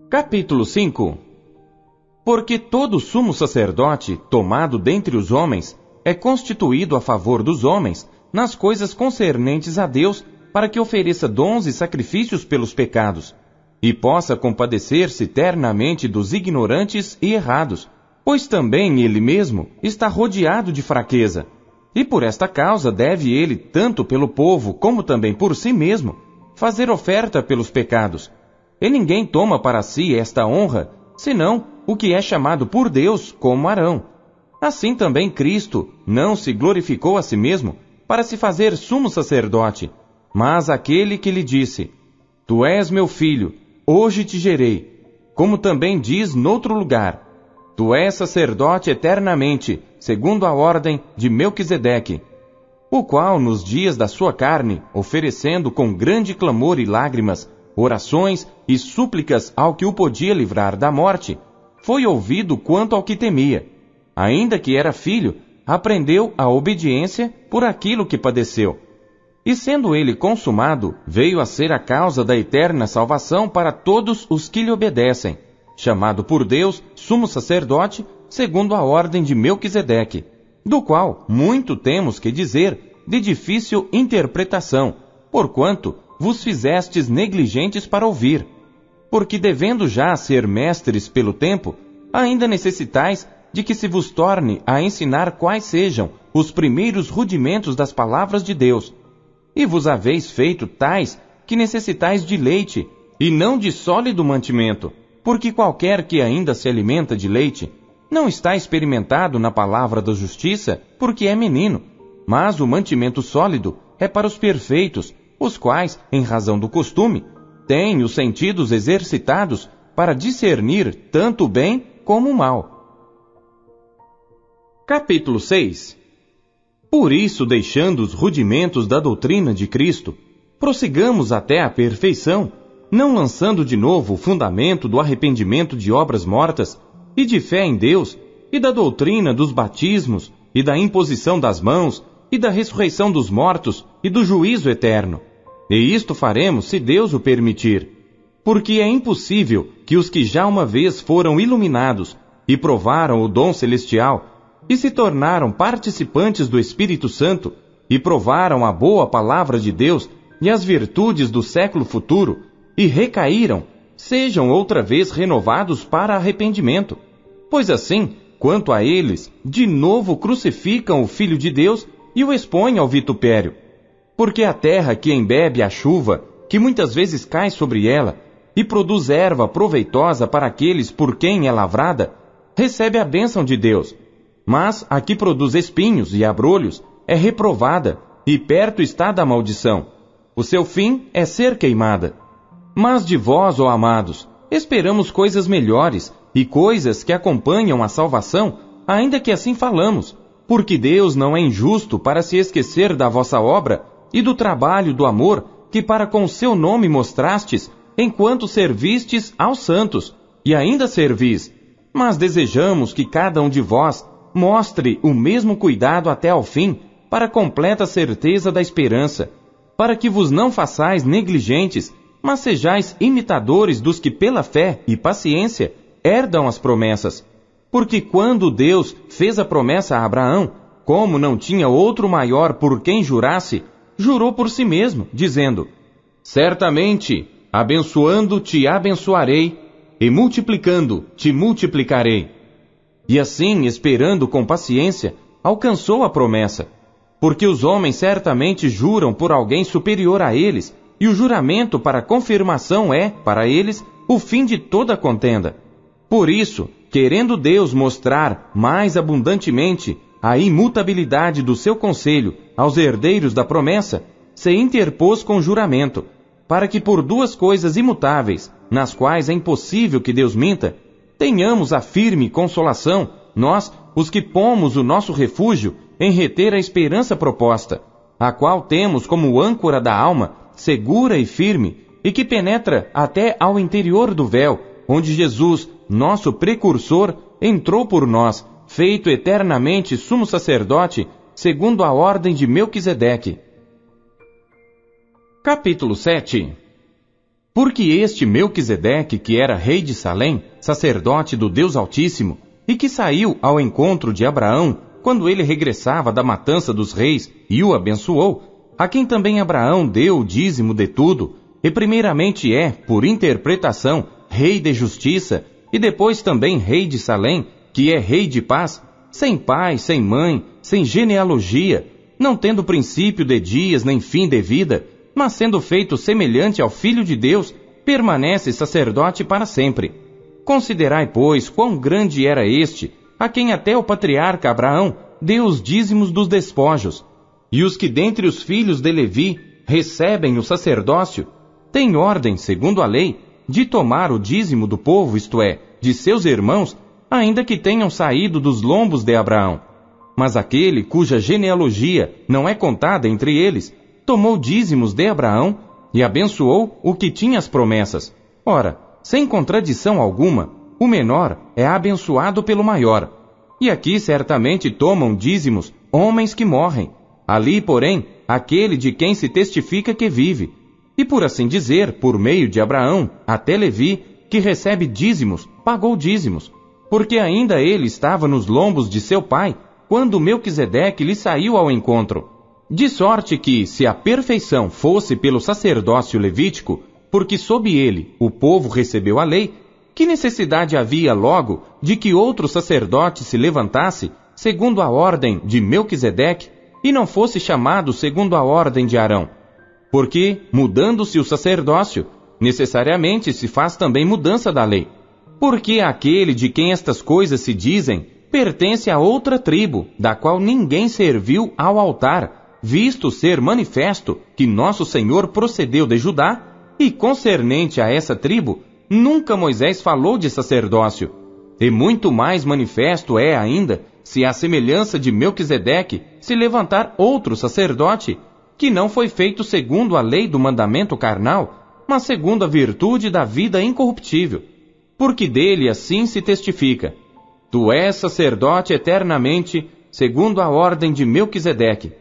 Capítulo 5. Porque todo sumo sacerdote, tomado dentre os homens, é constituído a favor dos homens, nas coisas concernentes a Deus, para que ofereça dons e sacrifícios pelos pecados, e possa compadecer-se ternamente dos ignorantes e errados, pois também ele mesmo está rodeado de fraqueza. E por esta causa deve ele, tanto pelo povo como também por si mesmo, fazer oferta pelos pecados. E ninguém toma para si esta honra, senão o que é chamado por Deus como Arão. Assim também Cristo não se glorificou a si mesmo para se fazer sumo sacerdote, mas aquele que lhe disse: Tu és meu filho, hoje te gerei. Como também diz noutro lugar: Tu és sacerdote eternamente, segundo a ordem de Melquisedeque, o qual nos dias da sua carne, oferecendo com grande clamor e lágrimas, orações e súplicas ao que o podia livrar da morte, foi ouvido quanto ao que temia. Ainda que era filho, aprendeu a obediência por aquilo que padeceu. E sendo ele consumado, veio a ser a causa da eterna salvação para todos os que lhe obedecem, chamado por Deus sumo sacerdote, segundo a ordem de Melquisedeque, do qual muito temos que dizer, de difícil interpretação, porquanto vos fizestes negligentes para ouvir. Porque devendo já ser mestres pelo tempo, ainda necessitais de que se vos torne a ensinar quais sejam os primeiros rudimentos das palavras de Deus. E vos haveis feito tais que necessitais de leite, e não de sólido mantimento, porque qualquer que ainda se alimenta de leite, não está experimentado na palavra da justiça, porque é menino. Mas o mantimento sólido é para os perfeitos, os quais, em razão do costume, têm os sentidos exercitados para discernir tanto o bem como o mal. Capítulo 6. Por isso, deixando os rudimentos da doutrina de Cristo, prossigamos até a perfeição, não lançando de novo o fundamento do arrependimento de obras mortas, e de fé em Deus, e da doutrina dos batismos, e da imposição das mãos, e da ressurreição dos mortos, e do juízo eterno. E isto faremos se Deus o permitir. Porque é impossível que os que já uma vez foram iluminados, e provaram o dom celestial, e se tornaram participantes do Espírito Santo, e provaram a boa palavra de Deus e as virtudes do século futuro, e recaíram, sejam outra vez renovados para arrependimento. Pois assim, quanto a eles, de novo crucificam o Filho de Deus e o expõem ao vitupério. Porque a terra que embebe a chuva, que muitas vezes cai sobre ela, e produz erva proveitosa para aqueles por quem é lavrada, recebe a bênção de Deus. Mas a que produz espinhos e abrolhos é reprovada, e perto está da maldição. O seu fim é ser queimada. Mas de vós, ó amados, esperamos coisas melhores, e coisas que acompanham a salvação, ainda que assim falamos, porque Deus não é injusto para se esquecer da vossa obra e do trabalho do amor que para com seu nome mostrastes, enquanto servistes aos santos, e ainda servis. Mas desejamos que cada um de vós mostre o mesmo cuidado até ao fim, para completa certeza da esperança, para que vos não façais negligentes, mas sejais imitadores dos que pela fé e paciência herdam as promessas. Porque quando Deus fez a promessa a Abraão, como não tinha outro maior por quem jurasse, jurou por si mesmo, dizendo: Certamente, abençoando te abençoarei, e multiplicando te multiplicarei. E assim, esperando com paciência, alcançou a promessa. Porque os homens certamente juram por alguém superior a eles, e o juramento para confirmação é, para eles, o fim de toda contenda. Por isso, querendo Deus mostrar mais abundantemente a imutabilidade do seu conselho aos herdeiros da promessa, se interpôs com juramento, para que por duas coisas imutáveis, nas quais é impossível que Deus minta, tenhamos a firme consolação, nós, os que pomos o nosso refúgio em reter a esperança proposta, a qual temos como âncora da alma, segura e firme, e que penetra até ao interior do véu, onde Jesus, nosso precursor, entrou por nós, feito eternamente sumo sacerdote, segundo a ordem de Melquisedeque. Capítulo 7. Porque este Melquisedeque, que era rei de Salém, sacerdote do Deus Altíssimo, e que saiu ao encontro de Abraão, quando ele regressava da matança dos reis, e o abençoou, a quem também Abraão deu o dízimo de tudo, e primeiramente é, por interpretação, rei de justiça, e depois também rei de Salém, que é rei de paz, sem pai, sem mãe, sem genealogia, não tendo princípio de dias nem fim de vida, mas sendo feito semelhante ao Filho de Deus, permanece sacerdote para sempre. Considerai, pois, quão grande era este, a quem até o patriarca Abraão deu os dízimos dos despojos. E os que dentre os filhos de Levi recebem o sacerdócio, têm ordem, segundo a lei, de tomar o dízimo do povo, isto é, de seus irmãos, ainda que tenham saído dos lombos de Abraão. Mas aquele cuja genealogia não é contada entre eles, tomou dízimos de Abraão e abençoou o que tinha as promessas. Ora, sem contradição alguma, o menor é abençoado pelo maior. E aqui certamente tomam dízimos homens que morrem. Ali, porém, aquele de quem se testifica que vive. E por assim dizer, por meio de Abraão, até Levi, que recebe dízimos, pagou dízimos, porque ainda ele estava nos lombos de seu pai, quando Melquisedeque lhe saiu ao encontro. De sorte que, se a perfeição fosse pelo sacerdócio levítico, porque sob ele o povo recebeu a lei, que necessidade havia logo de que outro sacerdote se levantasse, segundo a ordem de Melquisedeque, e não fosse chamado segundo a ordem de Arão? Porque, mudando-se o sacerdócio, necessariamente se faz também mudança da lei. Porque aquele de quem estas coisas se dizem pertence a outra tribo, da qual ninguém serviu ao altar, visto ser manifesto que nosso Senhor procedeu de Judá, e concernente a essa tribo, nunca Moisés falou de sacerdócio. E muito mais manifesto é ainda, se à semelhança de Melquisedeque se levantar outro sacerdote, que não foi feito segundo a lei do mandamento carnal, mas segundo a virtude da vida incorruptível. Porque dele assim se testifica: Tu és sacerdote eternamente, segundo a ordem de Melquisedeque.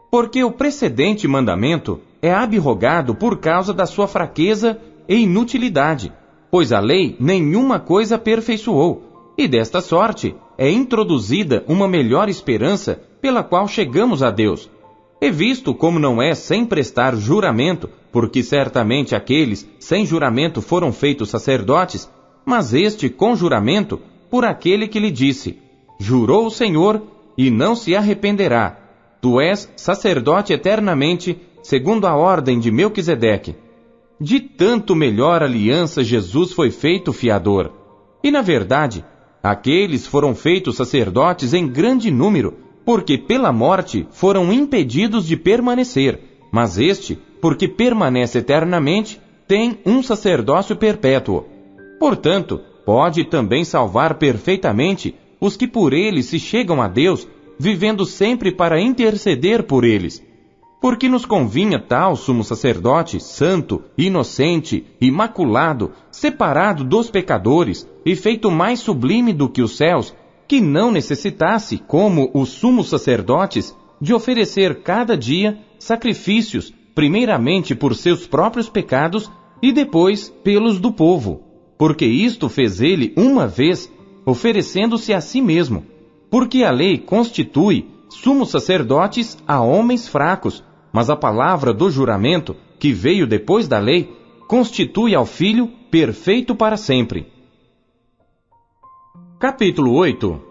Porque o precedente mandamento é abrogado por causa da sua fraqueza e inutilidade, pois a lei nenhuma coisa aperfeiçoou, e desta sorte é introduzida uma melhor esperança pela qual chegamos a Deus. E visto como não é sem prestar juramento, porque certamente aqueles sem juramento foram feitos sacerdotes, mas este com juramento por aquele que lhe disse: Jurou o Senhor e não se arrependerá. Tu és sacerdote eternamente, segundo a ordem de Melquisedeque. De tanto melhor aliança Jesus foi feito fiador. E na verdade, aqueles foram feitos sacerdotes em grande número, porque pela morte foram impedidos de permanecer, mas este, porque permanece eternamente, tem um sacerdócio perpétuo. Portanto, pode também salvar perfeitamente os que por ele se chegam a Deus, vivendo sempre para interceder por eles. Porque nos convinha tal sumo sacerdote, santo, inocente, imaculado, separado dos pecadores, e feito mais sublime do que os céus, que não necessitasse, como os sumos sacerdotes, de oferecer cada dia sacrifícios, primeiramente por seus próprios pecados e depois pelos do povo. Porque isto fez ele uma vez, oferecendo-se a si mesmo. Porque a lei constitui sumos sacerdotes a homens fracos, mas a palavra do juramento, que veio depois da lei, constitui ao Filho perfeito para sempre. Capítulo 8.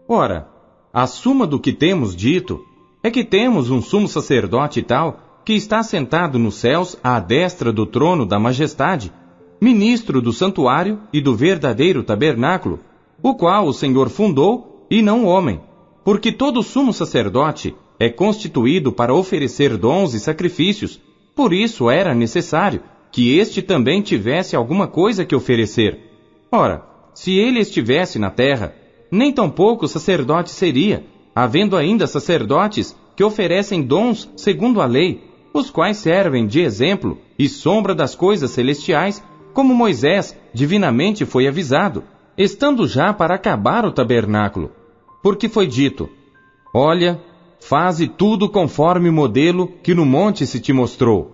Ora, a suma do que temos dito é que temos um sumo sacerdote tal, que está sentado nos céus à destra do trono da majestade, ministro do santuário e do verdadeiro tabernáculo, o qual o Senhor fundou e não o homem, porque todo sumo sacerdote é constituído para oferecer dons e sacrifícios, por isso era necessário que este também tivesse alguma coisa que oferecer. Ora, se ele estivesse na terra, nem tampouco sacerdote seria, havendo ainda sacerdotes que oferecem dons segundo a lei, os quais servem de exemplo e sombra das coisas celestiais, como Moisés divinamente foi avisado, estando já para acabar o tabernáculo. Porque foi dito: Olha, faze tudo conforme o modelo que no monte se te mostrou.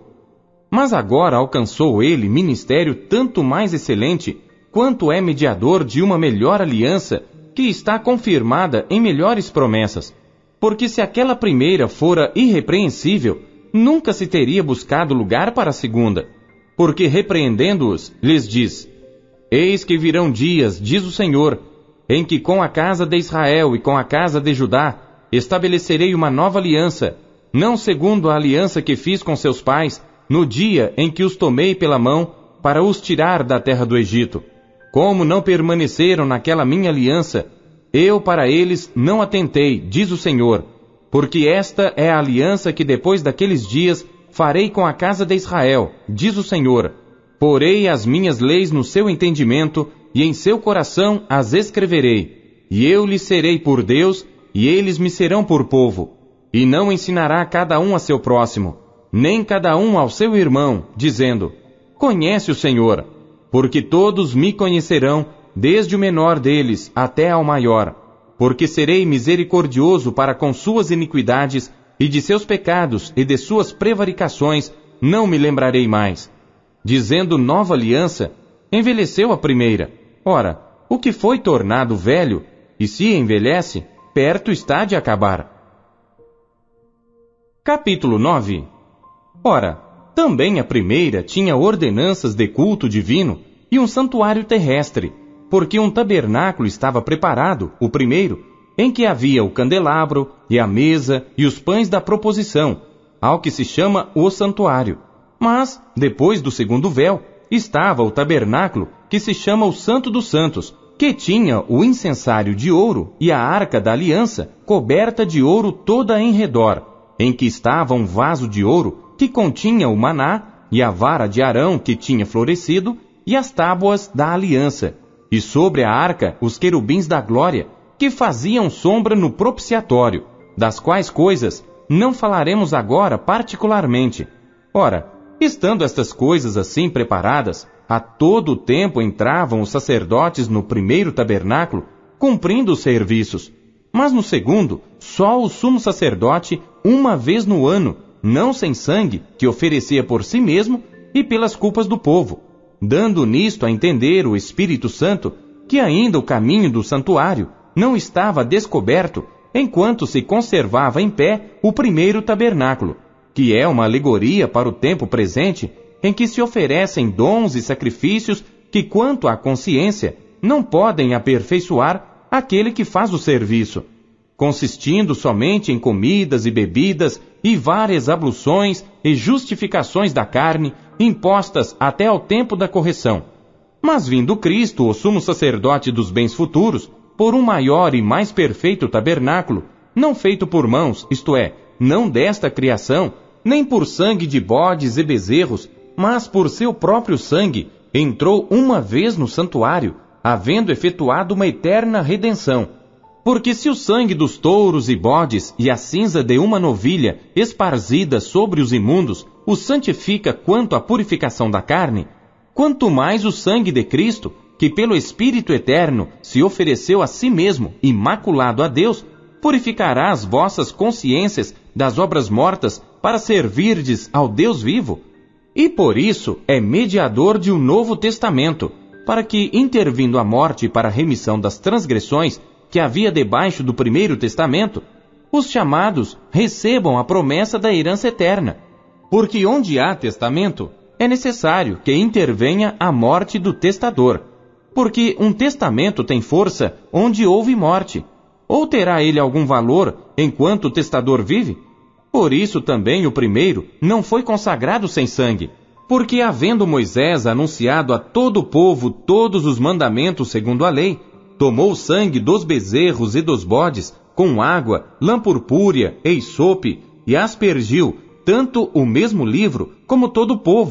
Mas agora alcançou ele ministério tanto mais excelente, quanto é mediador de uma melhor aliança, que está confirmada em melhores promessas. Porque se aquela primeira fora irrepreensível, nunca se teria buscado lugar para a segunda. Porque repreendendo-os, lhes diz: Eis que virão dias, diz o Senhor, em que com a casa de Israel e com a casa de Judá estabelecerei uma nova aliança, não segundo a aliança que fiz com seus pais, no dia em que os tomei pela mão para os tirar da terra do Egito. Como não permaneceram naquela minha aliança, eu para eles não atentei, diz o Senhor, porque esta é a aliança que depois daqueles dias farei com a casa de Israel, diz o Senhor. Porei as minhas leis no seu entendimento, e em seu coração as escreverei. E eu lhes serei por Deus, e eles me serão por povo. E não ensinará cada um a seu próximo, nem cada um ao seu irmão, dizendo: Conhece o Senhor, porque todos me conhecerão, desde o menor deles até ao maior. Porque serei misericordioso para com suas iniquidades, e de seus pecados e de suas prevaricações não me lembrarei mais. Dizendo nova aliança, envelheceu a primeira. Ora, o que foi tornado velho, e se envelhece, perto está de acabar. Capítulo 9. Ora, também a primeira tinha ordenanças de culto divino e um santuário terrestre, porque um tabernáculo estava preparado, o primeiro, em que havia o candelabro, e a mesa, e os pães da proposição, ao que se chama o santuário. Mas, depois do segundo véu, estava o tabernáculo, que se chama o Santo dos Santos, que tinha o incensário de ouro e a arca da aliança, coberta de ouro toda em redor, em que estava um vaso de ouro, que continha o maná, e a vara de Arão, que tinha florescido, e as tábuas da aliança, e sobre a arca os querubins da glória, que faziam sombra no propiciatório, das quais coisas não falaremos agora particularmente. Ora, estando estas coisas assim preparadas, a todo o tempo entravam os sacerdotes no primeiro tabernáculo, cumprindo os serviços. Mas no segundo, só o sumo sacerdote, uma vez no ano, não sem sangue, que oferecia por si mesmo e pelas culpas do povo, dando nisto a entender o Espírito Santo que ainda o caminho do santuário não estava descoberto enquanto se conservava em pé o primeiro tabernáculo, que é uma alegoria para o tempo presente, em que se oferecem dons e sacrifícios que, quanto à consciência, não podem aperfeiçoar aquele que faz o serviço, consistindo somente em comidas e bebidas e várias abluções e justificações da carne, impostas até ao tempo da correção. Mas vindo Cristo, o sumo sacerdote dos bens futuros, por um maior e mais perfeito tabernáculo, não feito por mãos, isto é, não desta criação, nem por sangue de bodes e bezerros, mas por seu próprio sangue, entrou uma vez no santuário, havendo efetuado uma eterna redenção. Porque se o sangue dos touros e bodes e a cinza de uma novilha esparzida sobre os imundos o santifica quanto à purificação da carne, quanto mais o sangue de Cristo, que pelo Espírito Eterno se ofereceu a si mesmo, imaculado a Deus, purificará as vossas consciências das obras mortas para servirdes ao Deus vivo. E por isso é mediador de um novo testamento, para que, intervindo a morte para a remissão das transgressões que havia debaixo do primeiro testamento, os chamados recebam a promessa da herança eterna. Porque onde há testamento, é necessário que intervenha a morte do testador, porque um testamento tem força onde houve morte, ou terá ele algum valor enquanto o testador vive? Por isso também o primeiro não foi consagrado sem sangue, porque havendo Moisés anunciado a todo o povo todos os mandamentos segundo a lei, tomou o sangue dos bezerros e dos bodes, com água, lã purpúrea e isope, e aspergiu tanto o mesmo livro como todo o povo,